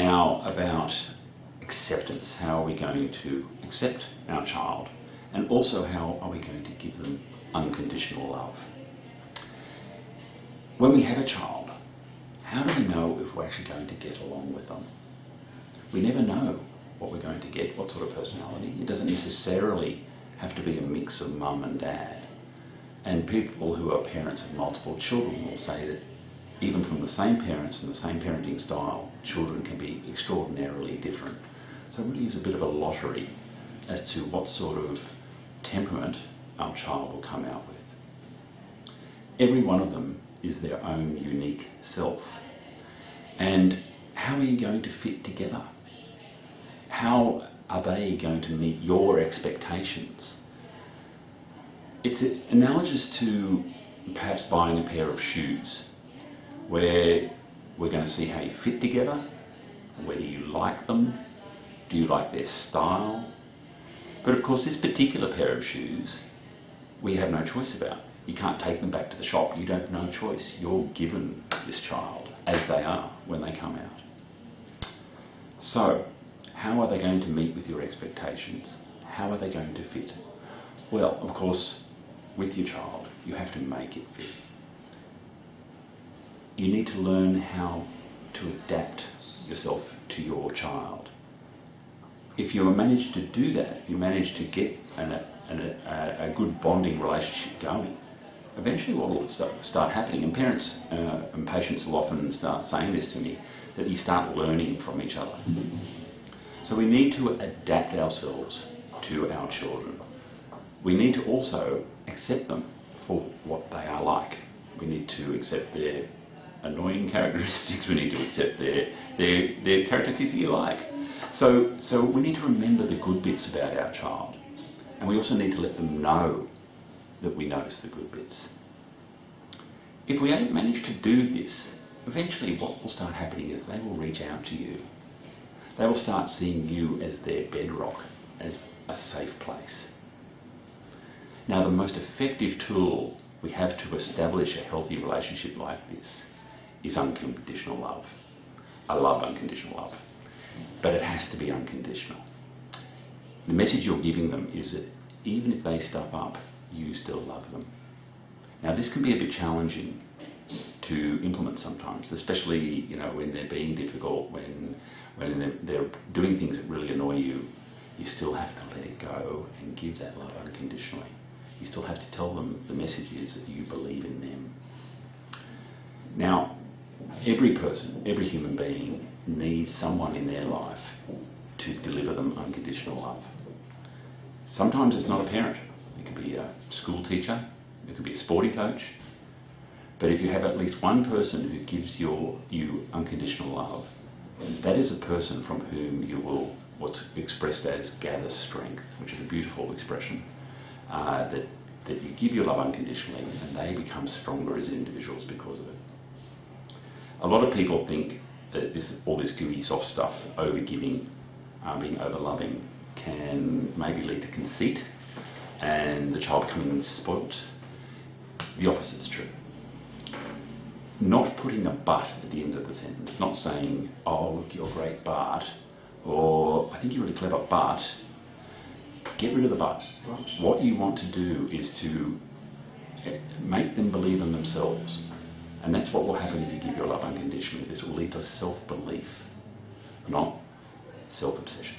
now about acceptance. How are we going to accept our child? And also, how are we going to give them unconditional love? When we have a child, how do we know if we're actually going to get along with them? We never know what we're going to get, what sort of personality. It doesn't necessarily have to be a mix of mum and dad. And people who are parents of multiple children will say that even from the same parents and the same parenting style, children can be extraordinarily different. So it really is a bit of a lottery as to what sort of temperament our child will come out with. Every one of them is their own unique self. And how are you going to fit together? How are they going to meet your expectations? It's analogous to perhaps buying a pair of shoes, where we're going to see how you fit together, whether you like them, do you like their style. But of course, this particular pair of shoes, we have no choice about. You can't take them back to the shop. You don't have no choice. You're given this child as they are when they come out. So, how are they going to meet with your expectations? How are they going to fit? Well, of course, with your child, you have to make it fit. You need to learn how to adapt yourself to your child. If you manage to do that, if you manage to get a good bonding relationship going, eventually what will start happening, and parents and patients will often start saying this to me, that you start learning from each other. So we need to adapt ourselves to our children. We need to also accept them for what they are like. We need to accept their annoying characteristics. We need to accept their characteristics you like. So we need to remember the good bits about our child, and we also need to let them know that we notice the good bits. If we don't manage to do this, eventually what will start happening is they will reach out to you. They will start seeing you as their bedrock, as a safe place. Now, the most effective tool we have to establish a healthy relationship like this is unconditional love. I love unconditional love, but it has to be unconditional. The message you're giving them is that even if they stuff up, you still love them. Now, this can be a bit challenging to implement sometimes, especially when they're being difficult, when they're doing things that really annoy you. You still have to let it go and give that love unconditionally. You still have to tell them the message is that you believe in them. Now, every person, every human being needs someone in their life to deliver them unconditional love. Sometimes it's not a parent. It could be a school teacher, it could be a sporting coach. But if you have at least one person who gives you unconditional love, that is a person from whom you will, what's expressed as gather strength, which is a beautiful expression, that you give your love unconditionally and they become stronger as individuals because of it. A lot of people think that all this gooey soft stuff, over-giving, being over-loving, can maybe lead to conceit and the child becoming spoilt. The opposite is true. Not putting a but at the end of the sentence, not saying, oh look, you're great but, or I think you're really clever but, get rid of the but. What you want to do is to make them believe in themselves. And that's what will happen if you give your love unconditionally. This will lead to self-belief, not self-obsession.